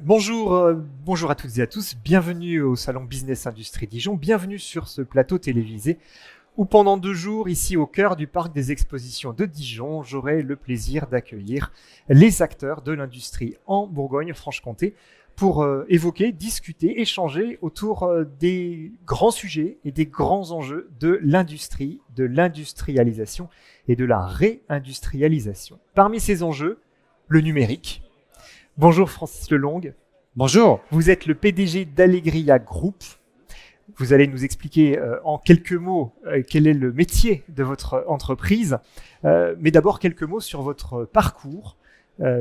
Bonjour à toutes et à tous, bienvenue au Salon Business Industrie Dijon, bienvenue sur ce plateau télévisé où pendant 2 jours, ici au cœur du parc des expositions de Dijon, j'aurai le plaisir d'accueillir les acteurs de l'industrie en Bourgogne-Franche-Comté pour évoquer, discuter, échanger autour des grands sujets et des grands enjeux de l'industrie, de l'industrialisation et de la réindustrialisation. Parmi ces enjeux, le numérique. Bonjour Francis Lelong. Bonjour. Vous êtes le PDG d'Allegria Group. Vous allez nous expliquer en quelques mots quel est le métier de votre entreprise. Mais d'abord, quelques mots sur votre parcours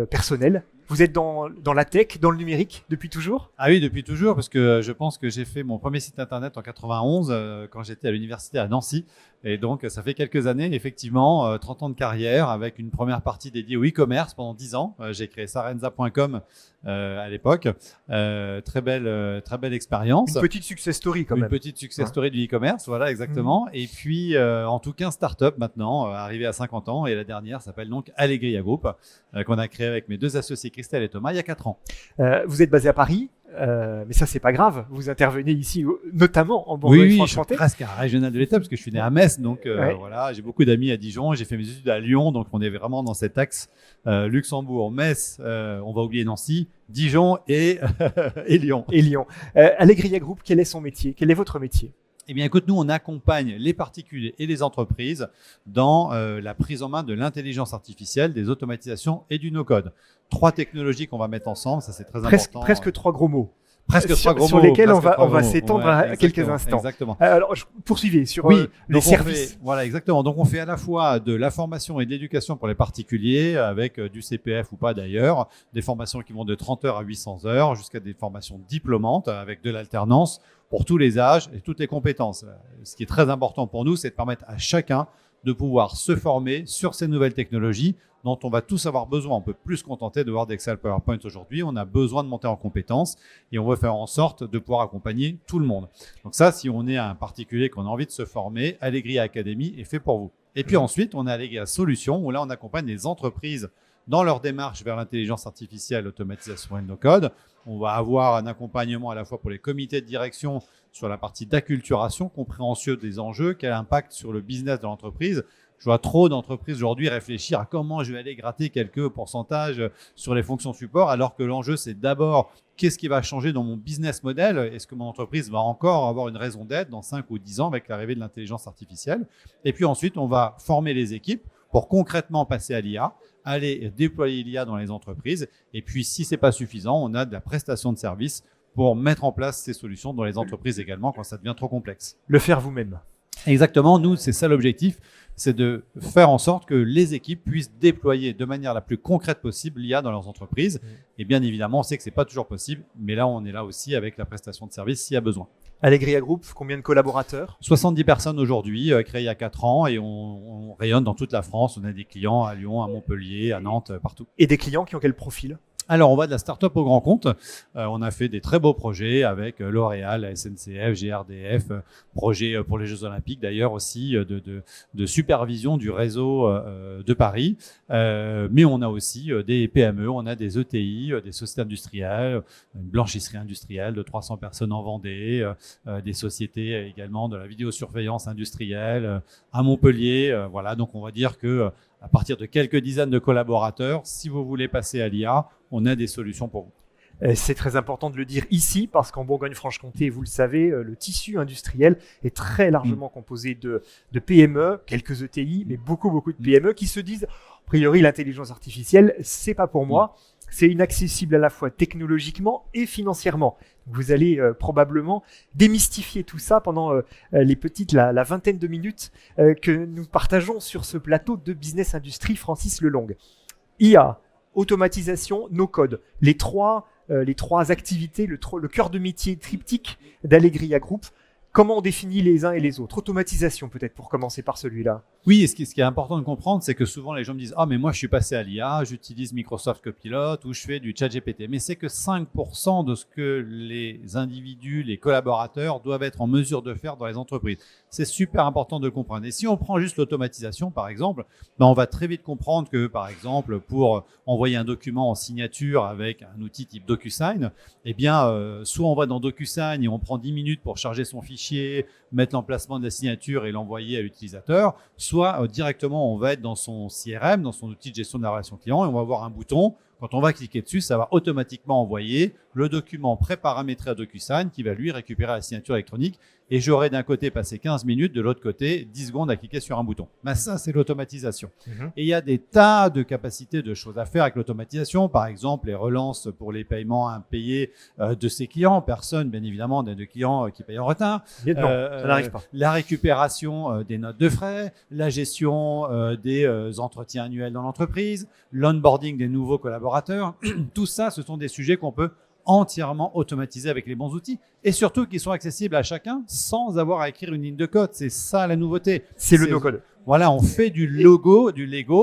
personnel. Vous êtes dans la tech, dans le numérique depuis toujours ? Ah oui, depuis toujours, parce que je pense que j'ai fait mon premier site internet en 91 quand j'étais à l'université à Nancy. Et donc, ça fait quelques années, effectivement, 30 ans de carrière avec une première partie dédiée au e-commerce pendant 10 ans. J'ai créé sarenza.com à l'époque. Très belle expérience. Une petite success story quand même. Une petite success story du e-commerce, voilà, exactement. Et puis, en tout cas, start-up maintenant, arrivé à 50 ans. Et la dernière s'appelle donc Allegria Group, qu'on a créé avec mes 2 associés, Christelle et Thomas, il y a 4 ans. Vous êtes basé à Paris, mais ça, c'est pas grave. Vous intervenez ici, notamment en Bourgogne-Franche-Comté. Oui, je suis presque un régional de l'État parce que je suis né à Metz. Donc, voilà, j'ai beaucoup d'amis à Dijon. J'ai fait mes études à Lyon. Donc, on est vraiment dans cet axe Luxembourg, Metz, on va oublier Nancy, Dijon et Lyon. Allegria Group, quel est son métier ? Quel est votre métier ? Eh bien, écoute, nous, on accompagne les particuliers et les entreprises dans la prise en main de l'intelligence artificielle, des automatisations et du no-code. 3 technologies qu'on va mettre ensemble, ça c'est très important. Presque 3 gros mots. Sur lesquels on va s'étendre à quelques instants. Exactement. Alors, poursuivez sur les services. Voilà, exactement. Donc, on fait à la fois de la formation et de l'éducation pour les particuliers, avec du CPF ou pas d'ailleurs, des formations qui vont de 30 heures à 800 heures, jusqu'à des formations diplômantes avec de l'alternance pour tous les âges et toutes les compétences. Ce qui est très important pour nous, c'est de permettre à chacun de pouvoir se former sur ces nouvelles technologies dont on va tous avoir besoin. On peut plus se contenter de voir d'Excel PowerPoint aujourd'hui. On a besoin de monter en compétences et on veut faire en sorte de pouvoir accompagner tout le monde. Donc ça, si on est un particulier qu'on a envie de se former, Allegria Academy est fait pour vous. Et puis ensuite, on a Allegria Solutions où là, on accompagne les entreprises dans leur démarche vers l'intelligence artificielle, l'automatisation et le no-code. On va avoir un accompagnement à la fois pour les comités de direction sur la partie d'acculturation, compréhension des enjeux, quel impact sur le business de l'entreprise. Je vois trop d'entreprises aujourd'hui réfléchir à comment je vais aller gratter quelques pourcentages sur les fonctions support, alors que l'enjeu, c'est d'abord qu'est-ce qui va changer dans mon business model ? Est-ce que mon entreprise va encore avoir une raison d'être dans 5 ou 10 ans avec l'arrivée de l'intelligence artificielle ? Et puis ensuite, on va former les équipes pour concrètement passer à l'IA, aller déployer l'IA dans les entreprises. Et puis, si ce n'est pas suffisant, on a de la prestation de services pour mettre en place ces solutions dans les entreprises également quand ça devient trop complexe. Le faire vous-même. Exactement. Nous, c'est ça l'objectif, c'est de faire en sorte que les équipes puissent déployer de manière la plus concrète possible l'IA dans leurs entreprises. Et bien évidemment, on sait que ce n'est pas toujours possible, mais là, on est là aussi avec la prestation de service s'il y a besoin. Allegria Group, combien de collaborateurs ? 70 personnes aujourd'hui, créées il y a 4 ans et on rayonne dans toute la France. On a des clients à Lyon, à Montpellier, à Nantes, partout. Et des clients qui ont quel profil ? Alors, on va de la start-up au grand compte. On a fait des très beaux projets avec L'Oréal, la SNCF, GRDF, projet pour les Jeux Olympiques d'ailleurs aussi, de supervision du réseau de Paris. Mais on a aussi des PME, on a des ETI, des sociétés industrielles, une blanchisserie industrielle de 300 personnes en Vendée, des sociétés également de la vidéosurveillance industrielle à Montpellier. Voilà, donc on va dire que à partir de quelques dizaines de collaborateurs, si vous voulez passer à l'IA, on a des solutions pour vous. C'est très important de le dire ici parce qu'en Bourgogne-Franche-Comté, vous le savez, le tissu industriel est très largement composé de PME, quelques ETI, mais beaucoup de PME qui se disent, a priori, l'intelligence artificielle, c'est pas pour moi. C'est inaccessible à la fois technologiquement et financièrement. Vous allez probablement démystifier tout ça pendant la vingtaine de minutes que nous partageons sur ce plateau de Business Industrie Francis Lelong. IA, automatisation, no-code, les trois activités, le cœur de métier triptyque d'Allegria Group. Comment on définit les uns et les autres? Automatisation peut-être pour commencer par celui-là. Oui, et ce qui est important de comprendre, c'est que souvent les gens me disent « Ah, mais moi je suis passé à l'IA, j'utilise Microsoft Copilot ou je fais du ChatGPT ». Mais c'est que 5% de ce que les individus, les collaborateurs doivent être en mesure de faire dans les entreprises. C'est super important de le comprendre. Et si on prend juste l'automatisation, par exemple, ben on va très vite comprendre que, par exemple, pour envoyer un document en signature avec un outil type DocuSign, eh bien, soit on va dans DocuSign et on prend 10 minutes pour charger son fichier, mettre l'emplacement de la signature et l'envoyer à l'utilisateur, soit directement on va être dans son CRM, dans son outil de gestion de la relation client et on va avoir un bouton. Quand on va cliquer dessus, ça va automatiquement envoyer le document pré-paramétré à DocuSign qui va lui récupérer la signature électronique et j'aurai d'un côté passé 15 minutes, de l'autre côté 10 secondes à cliquer sur un bouton. Ben ça, c'est l'automatisation. Et il y a des tas de capacités de choses à faire avec l'automatisation. Par exemple, les relances pour les paiements impayés de ses clients. Personne, bien évidemment, n'a de clients qui payent en retard. Non, ça n'arrive pas. La récupération des notes de frais, la gestion des entretiens annuels dans l'entreprise, l'onboarding des nouveaux collaborateurs. Tout ça, ce sont des sujets qu'on peut entièrement automatisés avec les bons outils et surtout qui sont accessibles à chacun sans avoir à écrire une ligne de code. C'est ça la nouveauté. C'est le no-code. Voilà, on fait du Lego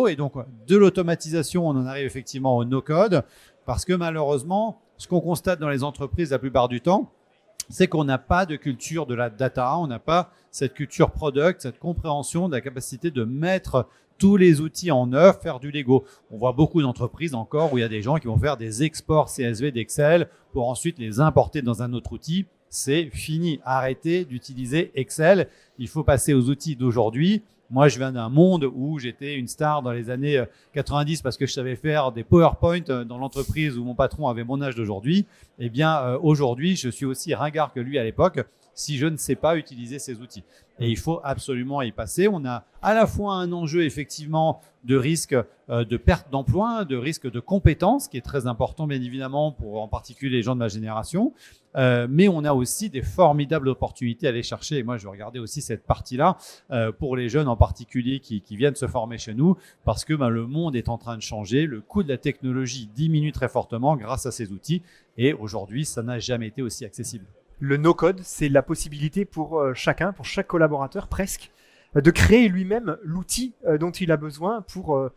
et donc de l'automatisation, on en arrive effectivement au no-code parce que malheureusement, ce qu'on constate dans les entreprises la plupart du temps, c'est qu'on n'a pas de culture de la data, on n'a pas cette culture product, cette compréhension de la capacité de mettre tous les outils en œuvre, faire du Lego. On voit beaucoup d'entreprises encore où il y a des gens qui vont faire des exports CSV d'Excel pour ensuite les importer dans un autre outil. C'est fini. Arrêtez d'utiliser Excel. Il faut passer aux outils d'aujourd'hui. Moi, je viens d'un monde où j'étais une star dans les années 90 parce que je savais faire des PowerPoint dans l'entreprise où mon patron avait mon âge d'aujourd'hui. Eh bien, aujourd'hui, je suis aussi ringard que lui à l'époque si je ne sais pas utiliser ces outils. Et il faut absolument y passer. On a à la fois un enjeu effectivement de risque de perte d'emploi, de risque de compétences, qui est très important bien évidemment pour en particulier les gens de ma génération. Mais on a aussi des formidables opportunités à aller chercher. Et moi, je vais regarder aussi cette partie-là pour les jeunes en particulier qui viennent se former chez nous parce que le monde est en train de changer. Le coût de la technologie diminue très fortement grâce à ces outils. Et aujourd'hui, ça n'a jamais été aussi accessible. Le no-code, c'est la possibilité pour chacun, pour chaque collaborateur presque, de créer lui-même l'outil dont il a besoin pour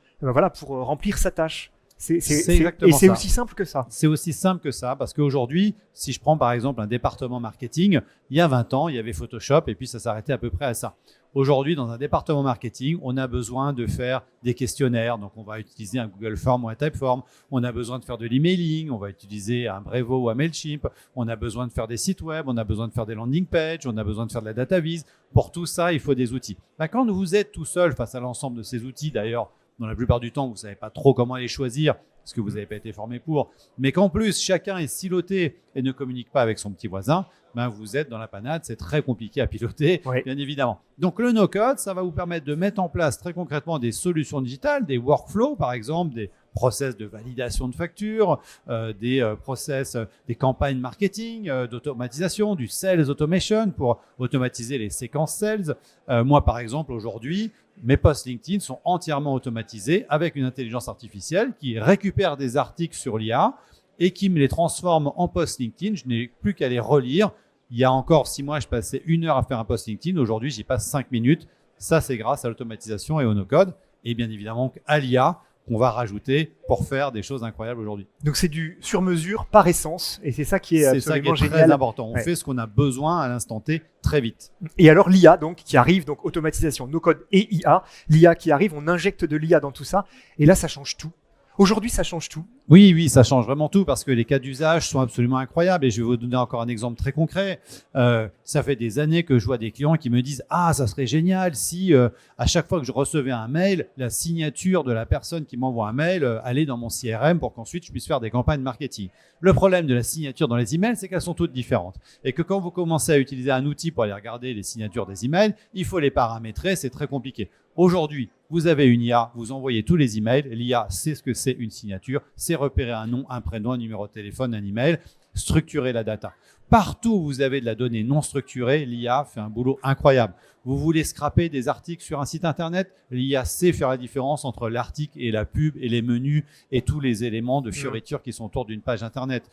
remplir sa tâche. C'est exactement ça. Et c'est aussi simple que ça. C'est aussi simple que ça, parce qu'aujourd'hui, si je prends par exemple un département marketing, il y a 20 ans, il y avait Photoshop et puis ça s'arrêtait à peu près à ça. Aujourd'hui, dans un département marketing, on a besoin de faire des questionnaires. Donc, on va utiliser un Google Form ou un Typeform. On a besoin de faire de l'emailing. On va utiliser un Brevo ou un Mailchimp. On a besoin de faire des sites web. On a besoin de faire des landing pages. On a besoin de faire de la data vis. Pour tout ça, il faut des outils. Quand vous êtes tout seul face à l'ensemble de ces outils, d'ailleurs, dans la plupart du temps, vous ne savez pas trop comment les choisir parce que vous n'avez pas été formé pour, mais qu'en plus, chacun est siloté et ne communique pas avec son petit voisin, vous êtes dans la panade, c'est très compliqué à piloter, bien évidemment. Donc, le no-code, ça va vous permettre de mettre en place très concrètement des solutions digitales, des workflows, par exemple, des process de validation de factures, des process, des campagnes marketing, d'automatisation, du sales automation pour automatiser les séquences sales. Moi, par exemple, aujourd'hui, mes posts LinkedIn sont entièrement automatisés avec une intelligence artificielle qui récupère des articles sur l'IA et qui me les transforme en posts LinkedIn. Je n'ai plus qu'à les relire. Il y a encore 6 mois, je passais 1 heure à faire un post LinkedIn. Aujourd'hui, j'y passe 5 minutes. Ça, c'est grâce à l'automatisation et au no-code. Et bien évidemment, à l'IA qu'on va rajouter pour faire des choses incroyables aujourd'hui. Donc, c'est du sur-mesure par essence. Et c'est ça qui est absolument génial. C'est très important. On fait ce qu'on a besoin à l'instant T très vite. Et alors, l'IA donc, qui arrive, donc automatisation, no-code et IA. L'IA qui arrive, on injecte de l'IA dans tout ça. Et là, ça change tout. Aujourd'hui, ça change tout. Oui, ça change vraiment tout parce que les cas d'usage sont absolument incroyables et je vais vous donner encore un exemple très concret. Ça fait des années que je vois des clients qui me disent « Ah, ça serait génial si à chaque fois que je recevais un mail, la signature de la personne qui m'envoie un mail allait dans mon CRM pour qu'ensuite je puisse faire des campagnes marketing. » Le problème de la signature dans les emails, c'est qu'elles sont toutes différentes et que quand vous commencez à utiliser un outil pour aller regarder les signatures des emails, il faut les paramétrer, c'est très compliqué. Aujourd'hui, vous avez une IA, vous envoyez tous les emails, l'IA sait ce que c'est une signature, c'est repérer un nom, un prénom, un numéro de téléphone, un email. structurer la data. Partout où vous avez de la donnée non structurée, l'IA fait un boulot incroyable. Vous voulez scraper des articles sur un site internet, l'IA sait faire la différence entre l'article et la pub et les menus et tous les éléments de fioriture qui sont autour d'une page internet.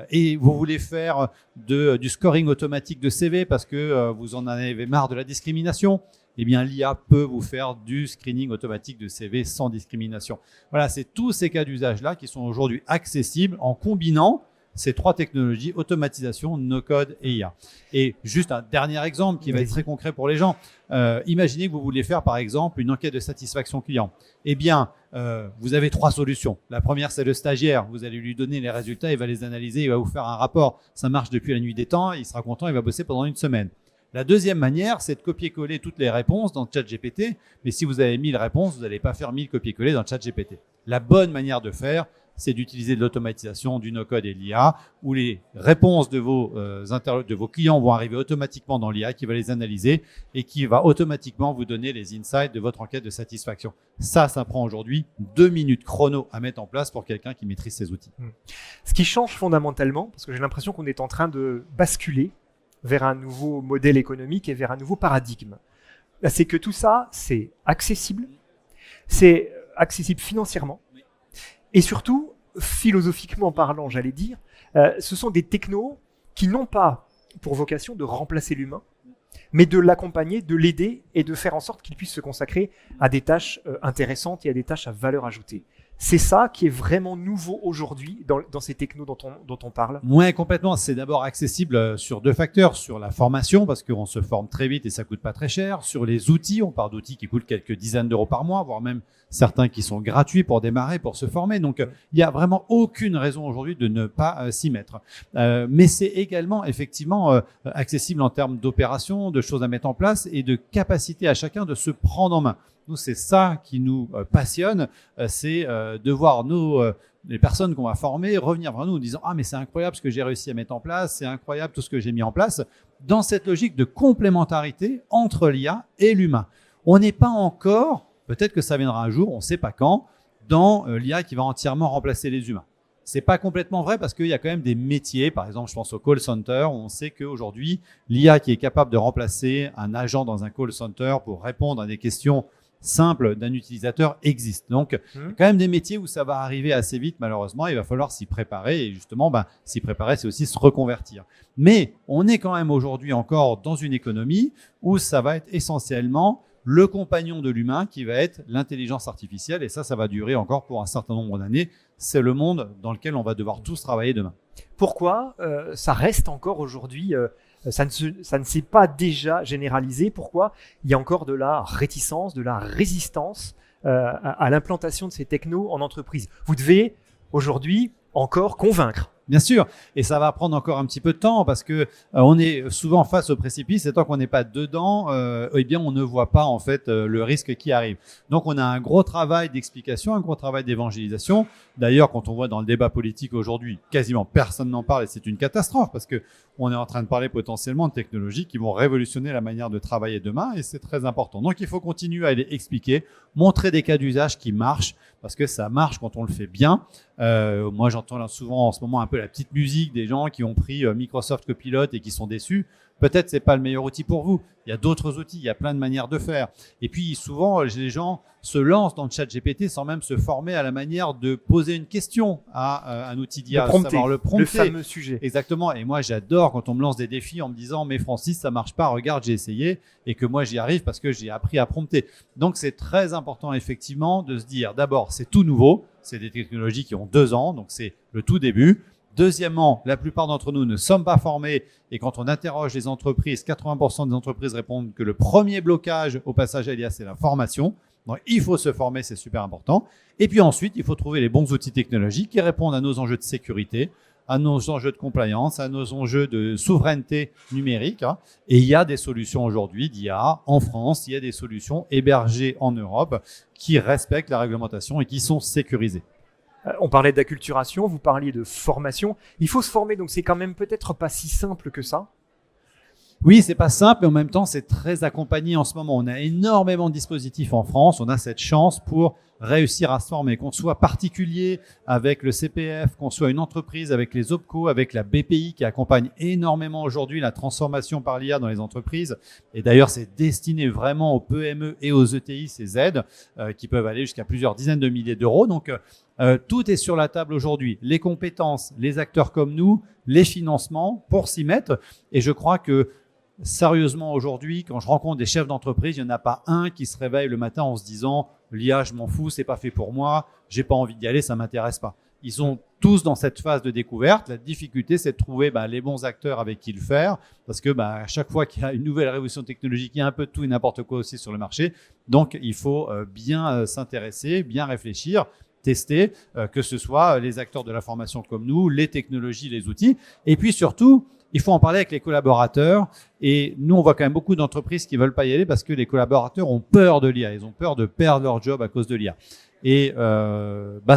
Et vous voulez faire du scoring automatique de CV parce que vous en avez marre de la discrimination. Eh bien, l'IA peut vous faire du screening automatique de CV sans discrimination. Voilà, c'est tous ces cas d'usage-là qui sont aujourd'hui accessibles en combinant ces trois technologies, automatisation, no-code et IA. Et juste un dernier exemple qui va être très concret pour les gens. Imaginez que vous voulez faire, par exemple, une enquête de satisfaction client. Eh bien, vous avez trois solutions. La première, c'est le stagiaire. Vous allez lui donner les résultats, il va les analyser, il va vous faire un rapport. Ça marche depuis la nuit des temps, il sera content, il va bosser pendant une semaine. La deuxième manière, c'est de copier-coller toutes les réponses dans ChatGPT. Mais si vous avez 1000 réponses, vous n'allez pas faire 1000 copier-coller dans ChatGPT. La bonne manière de faire, c'est d'utiliser de l'automatisation, du no-code et de l'IA, où les réponses de vos clients vont arriver automatiquement dans l'IA, qui va les analyser et qui va automatiquement vous donner les insights de votre enquête de satisfaction. Ça prend aujourd'hui 2 minutes chrono à mettre en place pour quelqu'un qui maîtrise ces outils. Ce qui change fondamentalement, parce que j'ai l'impression qu'on est en train de basculer vers un nouveau modèle économique et vers un nouveau paradigme, c'est que tout ça, c'est accessible financièrement, et surtout, philosophiquement parlant, j'allais dire, ce sont des technos qui n'ont pas pour vocation de remplacer l'humain, mais de l'accompagner, de l'aider et de faire en sorte qu'il puisse se consacrer à des tâches intéressantes et à des tâches à valeur ajoutée. C'est ça qui est vraiment nouveau aujourd'hui dans ces technos dont on parle. Oui, complètement. C'est d'abord accessible sur 2 facteurs. Sur la formation, parce qu'on se forme très vite et ça coûte pas très cher. Sur les outils, on parle d'outils qui coûtent quelques dizaines d'euros par mois, voire même certains qui sont gratuits pour démarrer, pour se former. Donc, il n'y a vraiment aucune raison aujourd'hui de ne pas s'y mettre. Mais c'est également effectivement accessible en termes d'opérations, de choses à mettre en place et de capacité à chacun de se prendre en main. Nous, c'est ça qui nous passionne, c'est de voir les personnes qu'on va former revenir vers nous en disant « Ah, mais c'est incroyable ce que j'ai réussi à mettre en place, c'est incroyable tout ce que j'ai mis en place », dans cette logique de complémentarité entre l'IA et l'humain. On n'est pas encore, peut-être que ça viendra un jour, on ne sait pas quand, dans l'IA qui va entièrement remplacer les humains. C'est pas complètement vrai parce qu'il y a quand même des métiers, par exemple, je pense au call center, où on sait qu'aujourd'hui, l'IA qui est capable de remplacer un agent dans un call center pour répondre à des questions simple d'un utilisateur existe. Donc, il y a quand même des métiers où ça va arriver assez vite, malheureusement. Il va falloir s'y préparer et justement, s'y préparer, c'est aussi se reconvertir. Mais on est quand même aujourd'hui encore dans une économie où ça va être essentiellement le compagnon de l'humain qui va être l'intelligence artificielle et ça va durer encore pour un certain nombre d'années. C'est le monde dans lequel on va devoir tous travailler demain. Pourquoi ça reste encore aujourd'hui ça ne s'est pas déjà généralisé. Pourquoi il y a encore de la réticence, de la résistance à l'implantation de ces technos en entreprise? Vous devez aujourd'hui encore convaincre. Bien sûr, et ça va prendre encore un petit peu de temps parce que on est souvent face au précipice et tant qu'on n'est pas dedans, eh bien on ne voit pas en fait le risque qui arrive. Donc on a un gros travail d'explication, un gros travail d'évangélisation. D'ailleurs, quand on voit dans le débat politique aujourd'hui, quasiment personne n'en parle et c'est une catastrophe parce que on est en train de parler potentiellement de technologies qui vont révolutionner la manière de travailler demain et c'est très important. Donc il faut continuer à les expliquer, montrer des cas d'usage qui marchent parce que ça marche quand on le fait bien. Moi, j'entends là souvent en ce moment un peu la petite musique des gens qui ont pris Microsoft Copilot et qui sont déçus. Peut-être c'est pas le meilleur outil pour vous. Il y a d'autres outils, il y a plein de manières de faire. Et puis souvent, les gens se lancent dans le chat GPT sans même se former à la manière de poser une question à un outil d'IA, savoir le prompter. Le fameux sujet. Exactement. Et moi, j'adore quand on me lance des défis en me disant « Mais Francis, ça marche pas, regarde, j'ai essayé. » Et que moi, j'y arrive parce que j'ai appris à prompter. Donc, c'est très important effectivement de se dire d'abord, c'est tout nouveau. C'est des technologies qui ont 2 ans, donc c'est le tout début. Deuxièmement, la plupart d'entre nous ne sommes pas formés et quand on interroge les entreprises, 80% des entreprises répondent que le premier blocage au passage à l'IA, c'est la formation. Donc, il faut se former, c'est super important. Et puis ensuite, il faut trouver les bons outils technologiques qui répondent à nos enjeux de sécurité, à nos enjeux de compliance, à nos enjeux de souveraineté numérique. Et il y a des solutions aujourd'hui d'IA en France, il y a des solutions hébergées en Europe qui respectent la réglementation et qui sont sécurisées. On parlait d'acculturation, vous parliez de formation. Il faut se former, donc c'est quand même peut-être pas si simple que ça. Oui, c'est pas simple, mais en même temps, c'est très accompagné en ce moment. On a énormément de dispositifs en France. On a cette chance pour réussir à se former, qu'on soit particulier avec le CPF, qu'on soit une entreprise avec les OPCO, avec la BPI qui accompagne énormément aujourd'hui la transformation par l'IA dans les entreprises. Et d'ailleurs, c'est destiné vraiment aux PME et aux ETI, ces aides qui peuvent aller jusqu'à plusieurs dizaines de milliers d'euros. Donc, tout est sur la table aujourd'hui. Les compétences, les acteurs comme nous, les financements pour s'y mettre. Et je crois que sérieusement, aujourd'hui, quand je rencontre des chefs d'entreprise, il n'y en a pas un qui se réveille le matin en se disant « l'IA, je m'en fous, c'est pas fait pour moi, j'ai pas envie d'y aller, ça m'intéresse pas ». Ils sont tous dans cette phase de découverte. La difficulté, c'est de trouver les bons acteurs avec qui le faire parce que à chaque fois qu'il y a une nouvelle révolution technologique, il y a un peu de tout et n'importe quoi aussi sur le marché. Donc, il faut bien s'intéresser, bien réfléchir, tester, que ce soit les acteurs de la formation comme nous, les technologies, les outils. Et puis surtout, il faut en parler avec les collaborateurs. Et nous, on voit quand même beaucoup d'entreprises qui ne veulent pas y aller parce que les collaborateurs ont peur de l'IA. Ils ont peur de perdre leur job à cause de l'IA. Et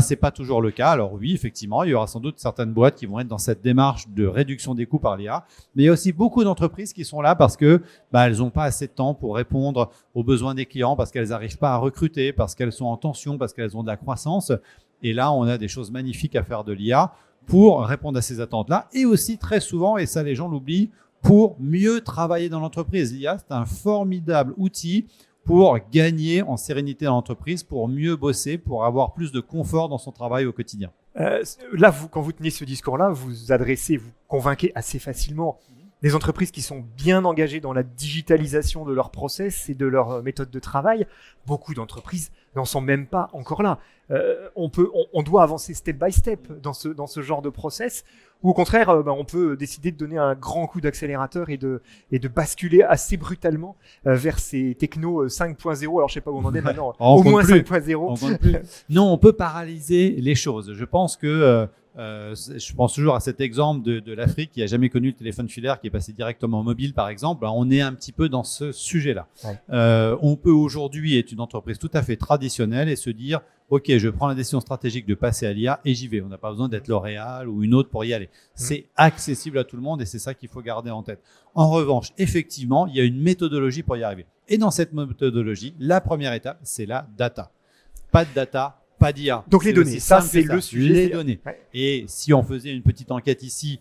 c'est pas toujours le cas. Alors oui, effectivement, il y aura sans doute certaines boîtes qui vont être dans cette démarche de réduction des coûts par l'IA. Mais il y a aussi beaucoup d'entreprises qui sont là parce que elles n'ont pas assez de temps pour répondre aux besoins des clients, parce qu'elles n'arrivent pas à recruter, parce qu'elles sont en tension, parce qu'elles ont de la croissance. Et là, on a des choses magnifiques à faire de l'IA pour répondre à ces attentes-là. Et aussi très souvent, et ça les gens l'oublient, pour mieux travailler dans l'entreprise. L'IA, c'est un formidable outil pour gagner en sérénité dans l'entreprise, pour mieux bosser, pour avoir plus de confort dans son travail au quotidien. Là, quand vous tenez ce discours-là, vous adressez, vous convainquez assez facilement des entreprises qui sont bien engagées dans la digitalisation de leurs process et de leurs méthodes de travail. Beaucoup d'entreprises n'en sont même pas encore là. On doit avancer step by step dans ce genre de process, ou au contraire, on peut décider de donner un grand coup d'accélérateur et de basculer assez brutalement vers ces technos 5.0. Alors, je sais pas où on en est maintenant. Au moins 5.0. Non, on peut paralyser les choses. Je pense que je pense toujours à cet exemple de l'Afrique qui n'a jamais connu le téléphone filaire, qui est passé directement au mobile, par exemple. On est un petit peu dans ce sujet-là. Ouais. On peut aujourd'hui être une entreprise tout à fait traditionnelle et se dire « Ok, je prends la décision stratégique de passer à l'IA et j'y vais ». On n'a pas besoin d'être L'Oréal ou une autre pour y aller. C'est accessible à tout le monde et c'est ça qu'il faut garder en tête. En revanche, effectivement, il y a une méthodologie pour y arriver. Et dans cette méthodologie, la première étape, c'est la data. Pas de data, pas d'IA. Donc les données, ça c'est le sujet. Les données. Ouais. Et si on faisait une petite enquête ici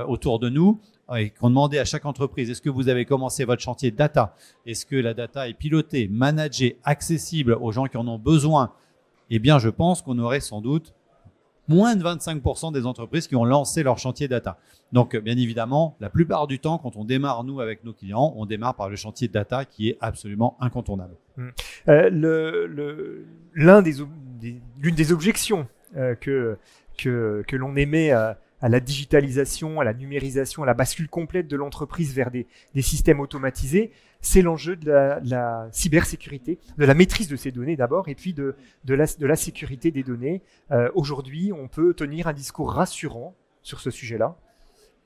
autour de nous et qu'on demandait à chaque entreprise, est-ce que vous avez commencé votre chantier data? Est-ce que la data est pilotée, managée, accessible aux gens qui en ont besoin? Eh bien, je pense qu'on aurait sans doute moins de 25% des entreprises qui ont lancé leur chantier data. Donc, bien évidemment, la plupart du temps, quand on démarre, nous, avec nos clients, on démarre par le chantier data qui est absolument incontournable. L'une des objections que l'on émet à la digitalisation, à la numérisation, à la bascule complète de l'entreprise vers des systèmes automatisés, c'est l'enjeu de la cybersécurité, de la maîtrise de ces données d'abord, et puis de la sécurité des données. Aujourd'hui, on peut tenir un discours rassurant sur ce sujet-là.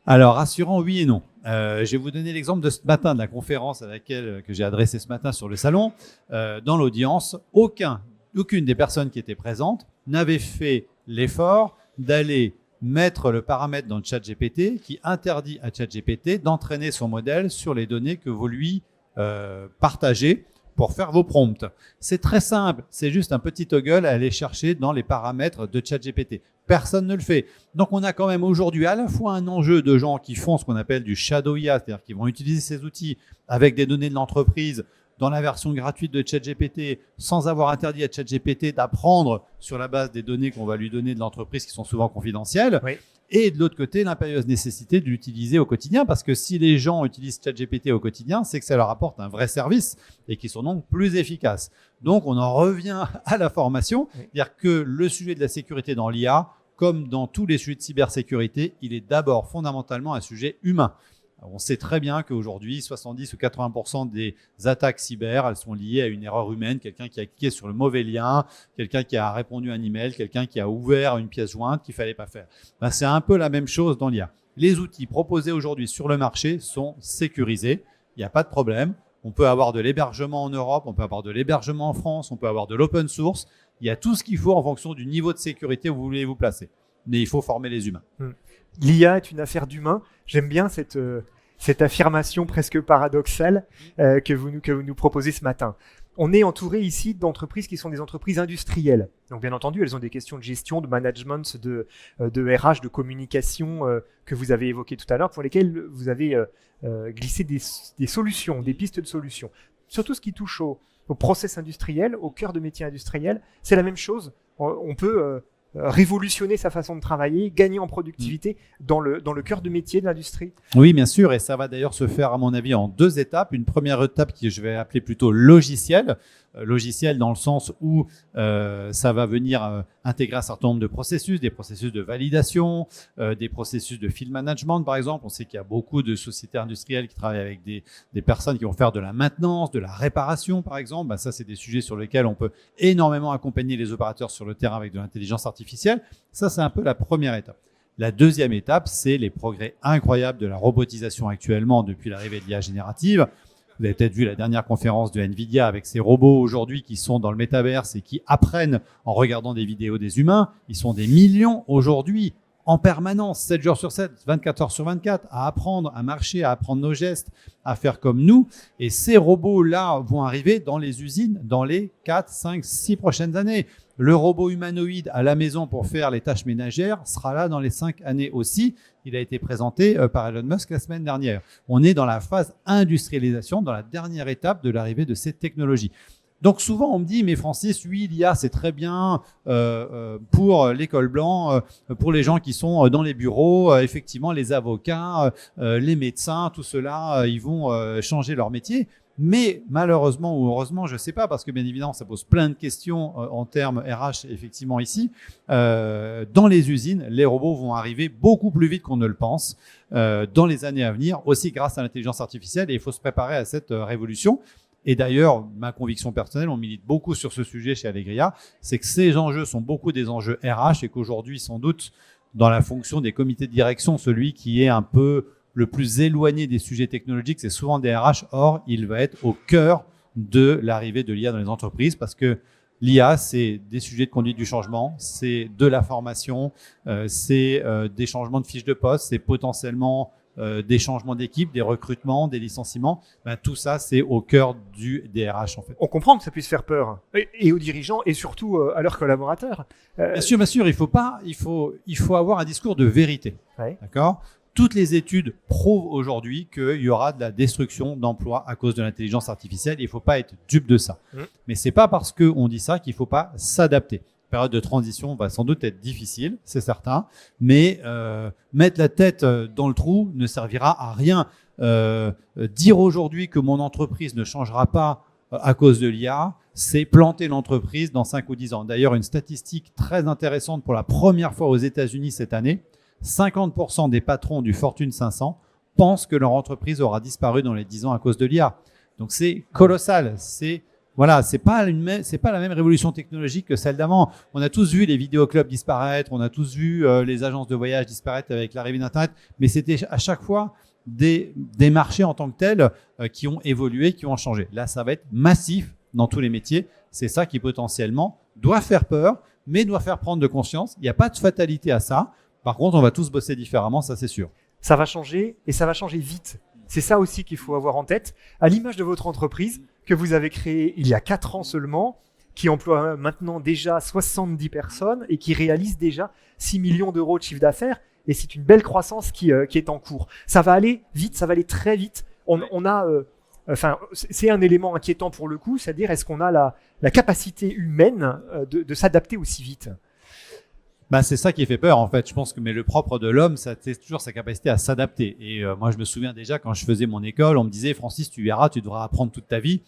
Alors, rassurant, oui et non. Je vais vous donner l'exemple de ce matin, de la conférence que j'ai adressée ce matin sur le salon. Dans l'audience, aucune des personnes qui étaient présentes n'avait fait l'effort d'aller mettre le paramètre dans le ChatGPT qui interdit à ChatGPT d'entraîner son modèle sur les données que vous lui partagez pour faire vos prompts. C'est très simple, c'est juste un petit toggle à aller chercher dans les paramètres de ChatGPT. Personne ne le fait. Donc, on a quand même aujourd'hui à la fois un enjeu de gens qui font ce qu'on appelle du shadow IA, c'est-à-dire qui vont utiliser ces outils avec des données de l'entreprise dans la version gratuite de ChatGPT, sans avoir interdit à ChatGPT d'apprendre sur la base des données qu'on va lui donner de l'entreprise qui sont souvent confidentielles. Oui. Et de l'autre côté, l'impérieuse nécessité de l'utiliser au quotidien, parce que si les gens utilisent ChatGPT au quotidien, c'est que ça leur apporte un vrai service et qu'ils sont donc plus efficaces. Donc, on en revient à la formation, c'est-à-dire que le sujet de la sécurité dans l'IA, comme dans tous les sujets de cybersécurité, il est d'abord fondamentalement un sujet humain. On sait très bien qu'aujourd'hui, 70 ou 80% des attaques cyber, elles sont liées à une erreur humaine, quelqu'un qui a cliqué sur le mauvais lien, quelqu'un qui a répondu à un email, quelqu'un qui a ouvert une pièce jointe qu'il ne fallait pas faire. C'est un peu la même chose dans l'IA. Les outils proposés aujourd'hui sur le marché sont sécurisés, il n'y a pas de problème. On peut avoir de l'hébergement en Europe, on peut avoir de l'hébergement en France, on peut avoir de l'open source. Il y a tout ce qu'il faut en fonction du niveau de sécurité où vous voulez vous placer. Mais il faut former les humains. L'IA est une affaire d'humains. J'aime bien cette cette affirmation presque paradoxale que vous nous proposez ce matin. On est entouré ici d'entreprises qui sont des entreprises industrielles. Donc bien entendu, elles ont des questions de gestion, de management, de RH, de communication que vous avez évoquées tout à l'heure, pour lesquelles vous avez glissé des solutions, des pistes de solutions. Surtout ce qui touche au process industriel, au cœur de métier industriel, c'est la même chose. On peut révolutionner sa façon de travailler, gagner en productivité dans le cœur de métier de l'industrie. Oui, bien sûr, et ça va d'ailleurs se faire, à mon avis, en 2 étapes. Une première étape que je vais appeler plutôt logiciel dans le sens où ça va venir intégrer un certain nombre de processus, des processus de validation, des processus de field management, par exemple. On sait qu'il y a beaucoup de sociétés industrielles qui travaillent avec des personnes qui vont faire de la maintenance, de la réparation, par exemple. Ça, c'est des sujets sur lesquels on peut énormément accompagner les opérateurs sur le terrain avec de l'intelligence artificielle. Ça, c'est un peu la première étape. La deuxième étape, c'est les progrès incroyables de la robotisation actuellement depuis l'arrivée de l'IA générative. Vous avez peut-être vu la dernière conférence de NVIDIA avec ces robots aujourd'hui qui sont dans le métaverse et qui apprennent en regardant des vidéos des humains. Ils sont des millions aujourd'hui en permanence, 7 jours sur 7, 24 heures sur 24, à apprendre à marcher, à apprendre nos gestes, à faire comme nous. Et ces robots-là vont arriver dans les usines dans les 4, 5, 6 prochaines années. Le robot humanoïde à la maison pour faire les tâches ménagères sera là dans les 5 années aussi. Il a été présenté par Elon Musk la semaine dernière. On est dans la phase industrialisation, dans la dernière étape de l'arrivée de ces technologies. Donc souvent on me dit, mais Francis, oui, l'IA c'est très bien pour les cols blancs, pour les gens qui sont dans les bureaux, effectivement les avocats, les médecins, tout cela, ils vont changer leur métier. Mais malheureusement ou heureusement, je ne sais pas, parce que bien évidemment, ça pose plein de questions en termes RH, effectivement, ici. Dans les usines, les robots vont arriver beaucoup plus vite qu'on ne le pense dans les années à venir, aussi grâce à l'intelligence artificielle, et il faut se préparer à cette révolution. Et d'ailleurs, ma conviction personnelle, on milite beaucoup sur ce sujet chez Allegria, c'est que ces enjeux sont beaucoup des enjeux RH et qu'aujourd'hui, sans doute, dans la fonction des comités de direction, celui qui est un peu le plus éloigné des sujets technologiques, c'est souvent des RH. Or, il va être au cœur de l'arrivée de l'IA dans les entreprises parce que l'IA, c'est des sujets de conduite du changement, c'est de la formation, c'est des changements de fiches de poste, c'est potentiellement des changements d'équipe, des recrutements, des licenciements. Tout ça, c'est au cœur des RH en fait. On comprend que ça puisse faire peur et aux dirigeants et surtout à leurs collaborateurs. Bien sûr, il faut avoir un discours de vérité. Ouais. D'accord ? Toutes les études prouvent aujourd'hui qu'il y aura de la destruction d'emplois à cause de l'intelligence artificielle. Il ne faut pas être dupe de ça. Mais ce n'est pas parce qu'on dit ça qu'il ne faut pas s'adapter. La période de transition va sans doute être difficile, c'est certain. Mais mettre la tête dans le trou ne servira à rien. Dire aujourd'hui que mon entreprise ne changera pas à cause de l'IA, c'est planter l'entreprise dans 5 ou 10 ans. D'ailleurs, une statistique très intéressante pour la première fois aux États-Unis cette année, 50% des patrons du Fortune 500 pensent que leur entreprise aura disparu dans les 10 ans à cause de l'IA. Donc c'est colossal. C'est pas la même révolution technologique que celle d'avant. On a tous vu les vidéoclubs disparaître, on a tous vu les agences de voyage disparaître avec l'arrivée d'Internet, mais c'était à chaque fois des marchés en tant que tels qui ont évolué, qui ont changé. Là, ça va être massif dans tous les métiers. C'est ça qui potentiellement doit faire peur, mais doit faire prendre de conscience. Il n'y a pas de fatalité à ça. Par contre, on va tous bosser différemment, ça c'est sûr. Ça va changer et ça va changer vite. C'est ça aussi qu'il faut avoir en tête. À l'image de votre entreprise que vous avez créée il y a 4 ans seulement, qui emploie maintenant déjà 70 personnes et qui réalise déjà 6 millions d'euros de chiffre d'affaires. Et c'est une belle croissance qui est en cours. Ça va aller vite, ça va aller très vite. C'est un élément inquiétant pour le coup, c'est-à-dire est-ce qu'on a la capacité humaine de s'adapter aussi vite ? C'est ça qui fait peur en fait. Je pense que le propre de l'homme, c'est toujours sa capacité à s'adapter. Et moi, je me souviens déjà quand je faisais mon école, on me disait Francis, tu verras, tu devras apprendre toute ta vie.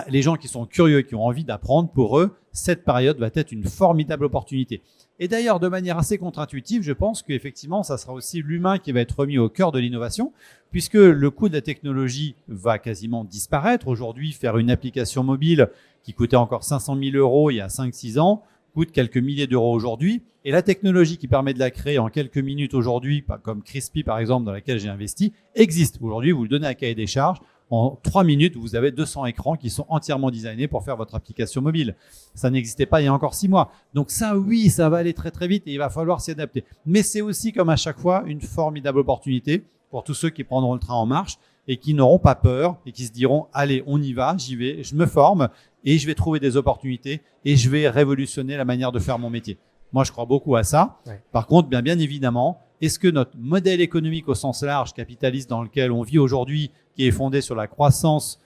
Les gens qui sont curieux, qui ont envie d'apprendre, pour eux, cette période va être une formidable opportunité. Et d'ailleurs, de manière assez contre-intuitive, je pense qu'effectivement, ça sera aussi l'humain qui va être remis au cœur de l'innovation, puisque le coût de la technologie va quasiment disparaître. Aujourd'hui, faire une application mobile qui coûtait encore 500 000 euros il y a 5-6 ans, coûte quelques milliers d'euros aujourd'hui. Et la technologie qui permet de la créer en quelques minutes aujourd'hui, comme Crispy par exemple, dans laquelle j'ai investi, existe. Aujourd'hui, vous le donnez à cahier des charges. En 3 minutes, vous avez 200 écrans qui sont entièrement designés pour faire votre application mobile. Ça n'existait pas il y a encore 6 mois. Donc ça, oui, ça va aller très très vite et il va falloir s'y adapter. Mais c'est aussi, comme à chaque fois, une formidable opportunité pour tous ceux qui prendront le train en marche et qui n'auront pas peur et qui se diront allez, on y va, j'y vais, je me forme et je vais trouver des opportunités et je vais révolutionner la manière de faire mon métier. Moi, je crois beaucoup à ça. Ouais. Par contre, bien évidemment, est-ce que notre modèle économique au sens large, capitaliste dans lequel on vit aujourd'hui, qui est fondé sur la croissance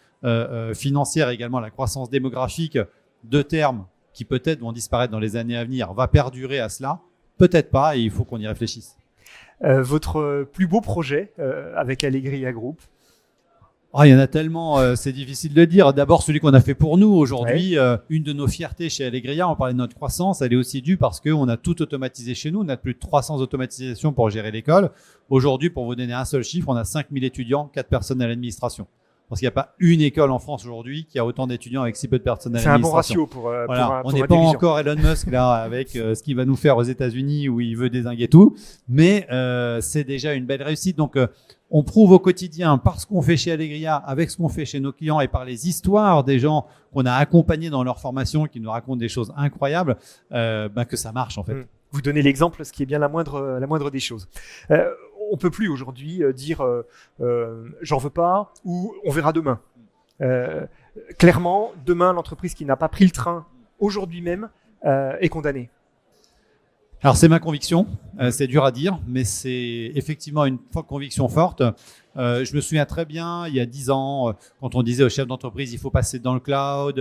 financière et également la croissance démographique, deux termes qui peut-être vont disparaître dans les années à venir, va perdurer à cela? Peut-être pas, et il faut qu'on y réfléchisse. Votre plus beau projet avec Allegria Group? Il y en a tellement, c'est difficile de dire. D'abord, celui qu'on a fait pour nous aujourd'hui, une de nos fiertés chez Allegria, on parlait de notre croissance, elle est aussi due parce qu'on a tout automatisé chez nous. On a plus de 300 automatisations pour gérer l'école. Aujourd'hui, pour vous donner un seul chiffre, on a 5000 étudiants, 4 personnes à l'administration. Parce qu'il n'y a pas une école en France aujourd'hui qui a autant d'étudiants avec si peu de personnes à l'administration. C'est un bon ratio pour on n'est pas encore Elon Musk là avec ce qu'il va nous faire aux États-Unis où il veut dézinguer tout, mais c'est déjà une belle réussite. Donc on prouve au quotidien par ce qu'on fait chez Allegria, avec ce qu'on fait chez nos clients et par les histoires des gens qu'on a accompagnés dans leur formation, qui nous racontent des choses incroyables, que ça marche en fait. Vous donnez l'exemple, ce qui est bien la moindre des choses. On peut plus aujourd'hui dire j'en veux pas ou on verra demain. Clairement, demain, l'entreprise qui n'a pas pris le train aujourd'hui même est condamnée. Alors c'est ma conviction, c'est dur à dire, mais c'est effectivement une conviction forte. Je me souviens très bien, il y a 10 ans, quand on disait aux chefs d'entreprise, il faut passer dans le cloud,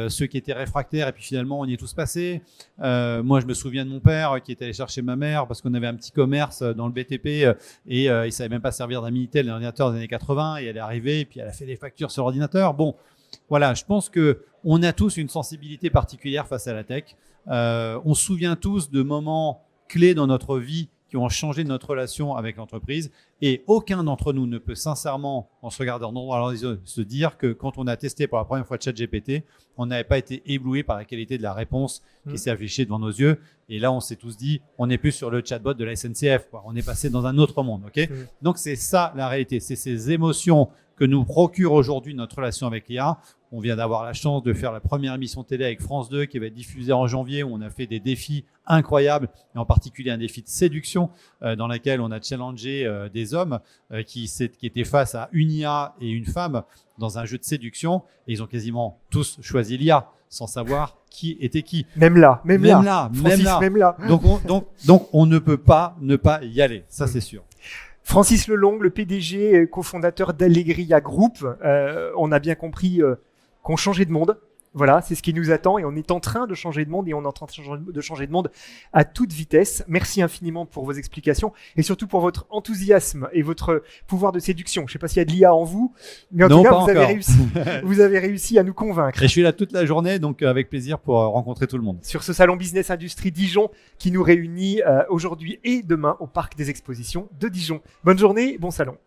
ceux qui étaient réfractaires, et puis finalement, on y est tous passés. Moi, je me souviens de mon père qui était allé chercher ma mère parce qu'on avait un petit commerce dans le BTP et il ne savait même pas servir d'un Minitel, d'un ordinateur des années 80, et elle est arrivée, et puis elle a fait des factures sur l'ordinateur. Bon, voilà, je pense qu'on a tous une sensibilité particulière face à la tech. On se souvient tous de moments clés dans notre vie qui ont changé notre relation avec l'entreprise et aucun d'entre nous ne peut sincèrement, en se regardant dans les yeux, se dire que quand on a testé pour la première fois ChatGPT, on n'avait pas été ébloui par la qualité de la réponse qui s'est affichée devant nos yeux. Et là, on s'est tous dit, on n'est plus sur le chatbot de la SNCF, quoi. On est passé dans un autre monde. Okay. Donc, c'est ça la réalité. C'est ces émotions que nous procure aujourd'hui notre relation avec l'IA. On vient d'avoir la chance de faire la première émission télé avec France 2 qui va être diffusée en janvier où on a fait des défis incroyables et en particulier un défi de séduction dans lequel on a challengé des hommes qui étaient face à une IA et une femme dans un jeu de séduction et ils ont quasiment tous choisi l'IA sans savoir qui était qui. Même là. Donc on ne peut pas ne pas y aller, ça c'est sûr. Francis Lelong, le PDG, cofondateur d'Allegria Group. On a bien compris qu'on changeait de monde. Voilà, c'est ce qui nous attend et on est en train de changer de monde et on est en train de changer de monde à toute vitesse. Merci infiniment pour vos explications et surtout pour votre enthousiasme et votre pouvoir de séduction. Je ne sais pas s'il y a de l'IA en vous, mais en tout cas, vous avez réussi à nous convaincre. Et je suis là toute la journée, donc avec plaisir pour rencontrer tout le monde. Sur ce salon Business Industrie Dijon qui nous réunit aujourd'hui et demain au Parc des Expositions de Dijon. Bonne journée, bon salon.